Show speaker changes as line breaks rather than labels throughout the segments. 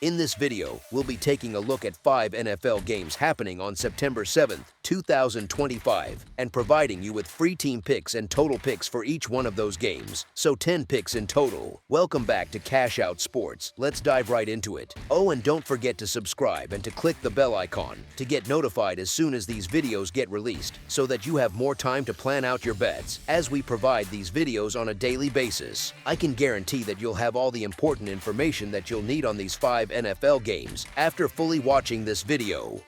In this video, we'll be taking a look at 5 NFL games happening on September 7th, 2025, and providing you with free team picks and total picks for each one of those games, so 10 picks in total. Welcome back to Cash Out Sports. Let's dive right into it. Oh, and don't forget to subscribe and to click the bell icon to get notified as soon as these videos get released, so that you have more time to plan out your bets as we provide these videos on a daily basis. I can guarantee that you'll have all the important information that you'll need on these 5 NFL games after fully watching this video.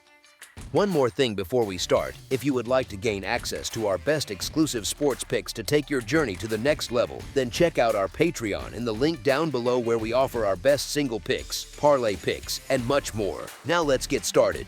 One more thing before we start, if you would like to gain access to our best exclusive sports picks to take your journey to the next level, then check out our Patreon in the link down below where we offer our best single picks, parlay picks, and much more. Now let's get started.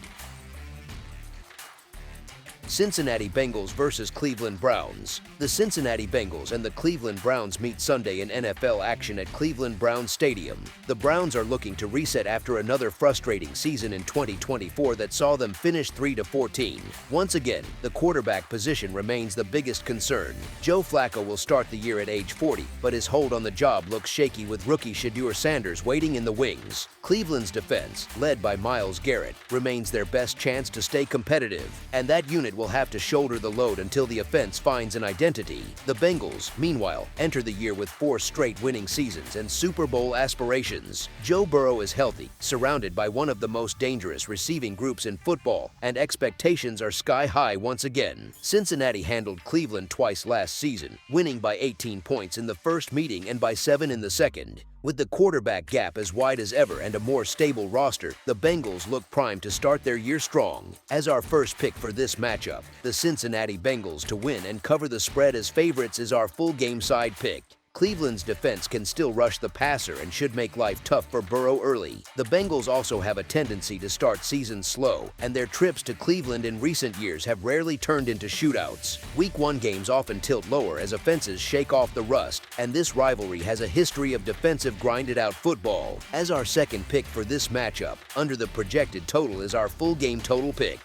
Cincinnati Bengals versus Cleveland Browns. The Cincinnati Bengals and the Cleveland Browns meet Sunday in NFL action at Cleveland Browns Stadium. The Browns are looking to reset after another frustrating season in 2024 that saw them finish 3-14. Once again, the quarterback position remains the biggest concern. Joe Flacco will start the year at age 40, but his hold on the job looks shaky with rookie Shedeur Sanders waiting in the wings. Cleveland's defense, led by Myles Garrett, remains their best chance to stay competitive, and that unit will have to shoulder the load until the offense finds an identity. The Bengals, meanwhile, enter the year with 4 straight winning seasons and Super Bowl aspirations. Joe Burrow is healthy, surrounded by one of the most dangerous receiving groups in football, and expectations are sky high once again. Cincinnati handled Cleveland twice last season, winning by 18 points in the first meeting and by 7 in the second. With the quarterback gap as wide as ever and a more stable roster, the Bengals look primed to start their year strong. As our first pick for this matchup, the Cincinnati Bengals to win and cover the spread as favorites is our full game side pick. Cleveland's defense can still rush the passer and should make life tough for Burrow early. The Bengals also have a tendency to start seasons slow, and their trips to Cleveland in recent years have rarely turned into shootouts. Week 1 games often tilt lower as offenses shake off the rust, and this rivalry has a history of defensive grinded-out football. As our second pick for this matchup, under the projected total is our full game total pick.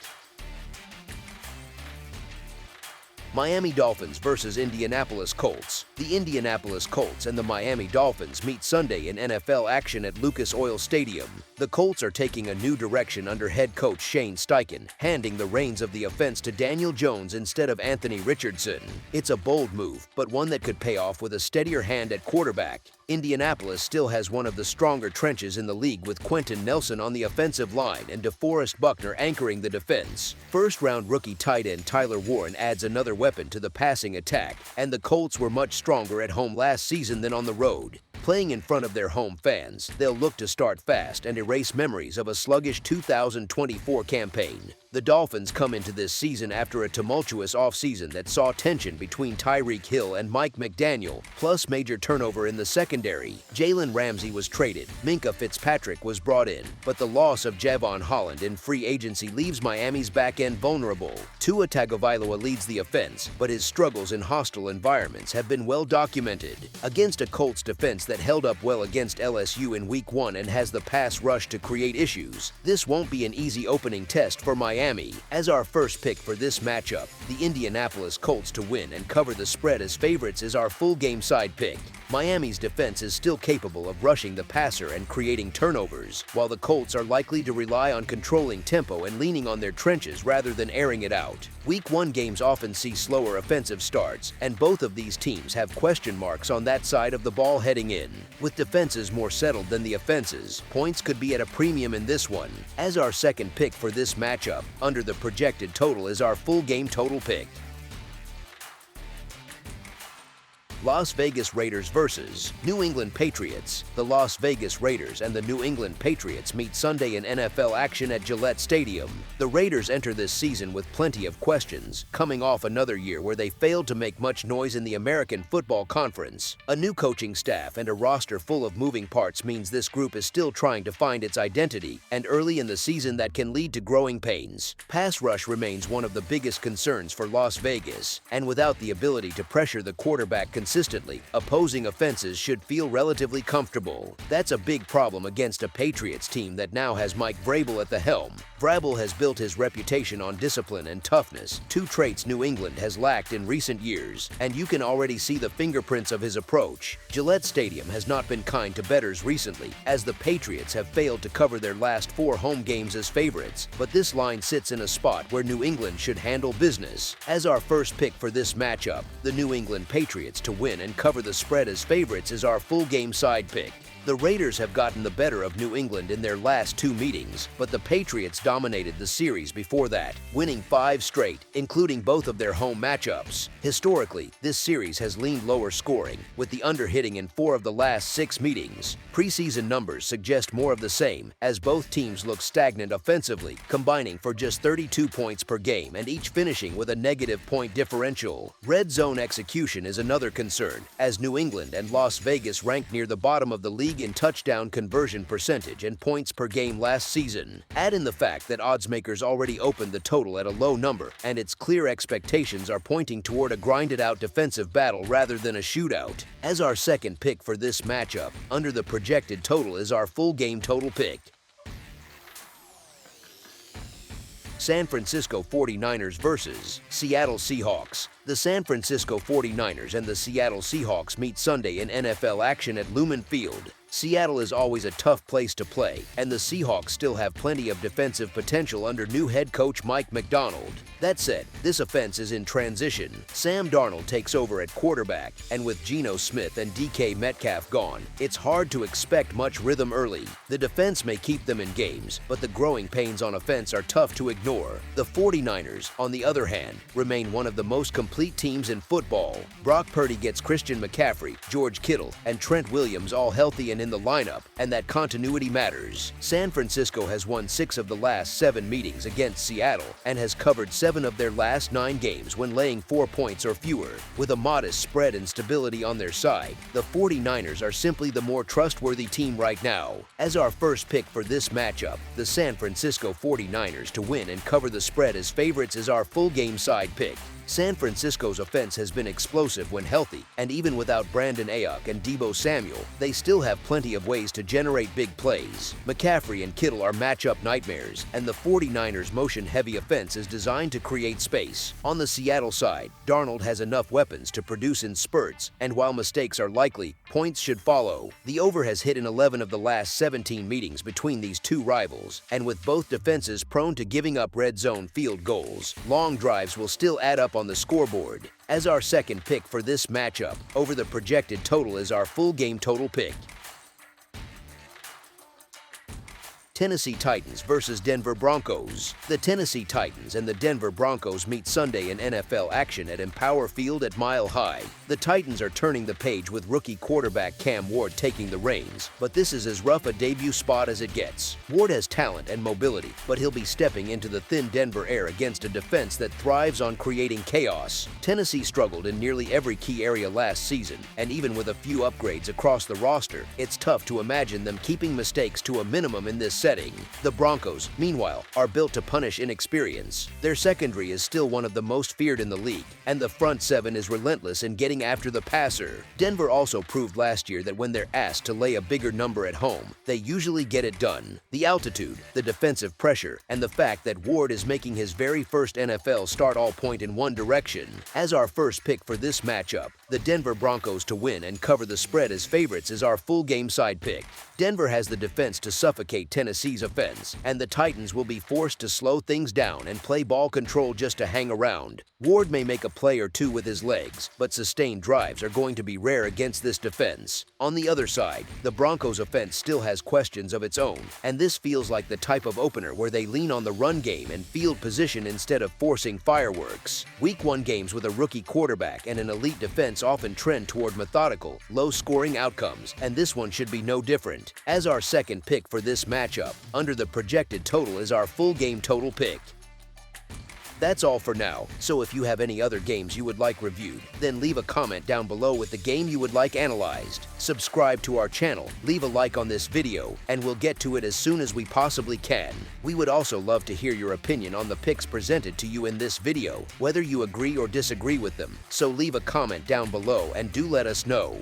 Miami Dolphins versus Indianapolis Colts. The Indianapolis Colts and the Miami Dolphins meet Sunday in NFL action at Lucas Oil Stadium. The Colts are taking a new direction under head coach Shane Steichen, handing the reins of the offense to Daniel Jones instead of Anthony Richardson. It's a bold move, but one that could pay off with a steadier hand at quarterback. Indianapolis still has one of the stronger trenches in the league with Quentin Nelson on the offensive line and DeForest Buckner anchoring the defense. First-round rookie tight end Tyler Warren adds another weapon to the passing attack, and the Colts were much stronger at home last season than on the road. Playing in front of their home fans, they'll look to start fast and erase memories of a sluggish 2024 campaign. The Dolphins come into this season after a tumultuous offseason that saw tension between Tyreek Hill and Mike McDaniel, plus major turnover in the secondary. Jalen Ramsey was traded, Minkah Fitzpatrick was brought in, but the loss of Javon Holland in free agency leaves Miami's back end vulnerable. Tua Tagovailoa leads the offense, but his struggles in hostile environments have been well documented. Against a Colts defense that held up well against LSU in Week 1 and has the pass rush to create issues, this won't be an easy opening test for Miami. As our first pick for this matchup, the Indianapolis Colts to win and cover the spread as favorites is our full game side pick. Miami's defense is still capable of rushing the passer and creating turnovers, while the Colts are likely to rely on controlling tempo and leaning on their trenches rather than airing it out. Week 1 games often see slower offensive starts, and both of these teams have question marks on that side of the ball heading in. With defenses more settled than the offenses, points could be at a premium in this one. As our second pick for this matchup, under the projected total is our full game total pick. Las Vegas Raiders versus New England Patriots. The Las Vegas Raiders and the New England Patriots meet Sunday in NFL action at Gillette Stadium. The Raiders enter this season with plenty of questions, coming off another year where they failed to make much noise in the American Football Conference. A new coaching staff and a roster full of moving parts means this group is still trying to find its identity, and early in the season that can lead to growing pains. Pass rush remains one of the biggest concerns for Las Vegas, and without the ability to pressure the quarterback consistently, opposing offenses should feel relatively comfortable. That's a big problem against a Patriots team that now has Mike Vrabel at the helm. Vrabel has built his reputation on discipline and toughness, two traits New England has lacked in recent years, and you can already see the fingerprints of his approach. Gillette Stadium has not been kind to bettors recently, as the Patriots have failed to cover their last 4 home games as favorites, but this line sits in a spot where New England should handle business. As our first pick for this matchup, the New England Patriots to win and cover the spread as favorites is our full game side pick. The Raiders have gotten the better of New England in their last 2 meetings, but the Patriots dominated the series before that, winning 5 straight, including both of their home matchups. Historically, this series has leaned lower scoring, with the under hitting in 4 of the last 6 meetings. Preseason numbers suggest more of the same, as both teams look stagnant offensively, combining for just 32 points per game and each finishing with a negative point differential. Red zone execution is another concern, as New England and Las Vegas rank near the bottom of the league in touchdown conversion percentage and points per game last season. Add in the fact that odds makers already opened the total at a low number, and its clear expectations are pointing toward a grinded-out defensive battle rather than a shootout. As our second pick for this matchup, under the projected total is our full game total pick. San Francisco 49ers versus Seattle Seahawks. The San Francisco 49ers and the Seattle Seahawks meet Sunday in NFL action at Lumen Field. Seattle is always a tough place to play, and the Seahawks still have plenty of defensive potential under new head coach Mike Macdonald. That said, this offense is in transition. Sam Darnold takes over at quarterback, and with Geno Smith and DK Metcalf gone, it's hard to expect much rhythm early. The defense may keep them in games, but the growing pains on offense are tough to ignore. The 49ers, on the other hand, remain one of the most complete teams in football. Brock Purdy gets Christian McCaffrey, George Kittle, and Trent Williams all healthy and in the lineup, and that continuity matters. San Francisco has won 6 of the last 7 meetings against Seattle and has covered 7 of their last 9 games when laying 4 points or fewer. With a modest spread and stability on their side, the 49ers are simply the more trustworthy team right now. As our first pick for this matchup, the San Francisco 49ers to win and cover the spread as favorites is our full game side pick. San Francisco's offense has been explosive when healthy, and even without Brandon Ayuk and Deebo Samuel, they still have plenty of ways to generate big plays. McCaffrey and Kittle are matchup nightmares, and the 49ers' motion-heavy offense is designed to create space. On the Seattle side, Darnold has enough weapons to produce in spurts, and while mistakes are likely, points should follow. The over has hit in 11 of the last 17 meetings between these two rivals, and with both defenses prone to giving up red zone field goals, long drives will still add up on the scoreboard. As our second pick for this matchup, over the projected total is our full game total pick. Tennessee Titans versus Denver Broncos. The Tennessee Titans and the Denver Broncos meet Sunday in NFL action at Empower Field at Mile High. The Titans are turning the page with rookie quarterback Cam Ward taking the reins, but this is as rough a debut spot as it gets. Ward has talent and mobility, but he'll be stepping into the thin Denver air against a defense that thrives on creating chaos. Tennessee struggled in nearly every key area last season, and even with a few upgrades across the roster, it's tough to imagine them keeping mistakes to a minimum in this setting. The Broncos, meanwhile, are built to punish inexperience. Their secondary is still one of the most feared in the league, and the front 7 is relentless in getting after the passer. Denver also proved last year that when they're asked to lay a bigger number at home, they usually get it done. The altitude, the defensive pressure, and the fact that Ward is making his very first NFL start all point in one direction. As our first pick for this matchup, the Denver Broncos to win and cover the spread as favorites is our full game side pick. Denver has the defense to suffocate Tennessee's offense, and the Titans will be forced to slow things down and play ball control just to hang around. Ward may make a play or two with his legs, but sustained drives are going to be rare against this defense. On the other side, the Broncos' offense still has questions of its own, and this feels like the type of opener where they lean on the run game and field position instead of forcing fireworks. Week 1 games with a rookie quarterback and an elite defense often trend toward methodical, low-scoring outcomes, and this one should be no different. As our second pick for this matchup, under the projected total is our full game total pick. That's all for now, so if you have any other games you would like reviewed, then leave a comment down below with the game you would like analyzed. Subscribe to our channel, leave a like on this video, and we'll get to it as soon as we possibly can. We would also love to hear your opinion on the picks presented to you in this video, whether you agree or disagree with them, so leave a comment down below and do let us know.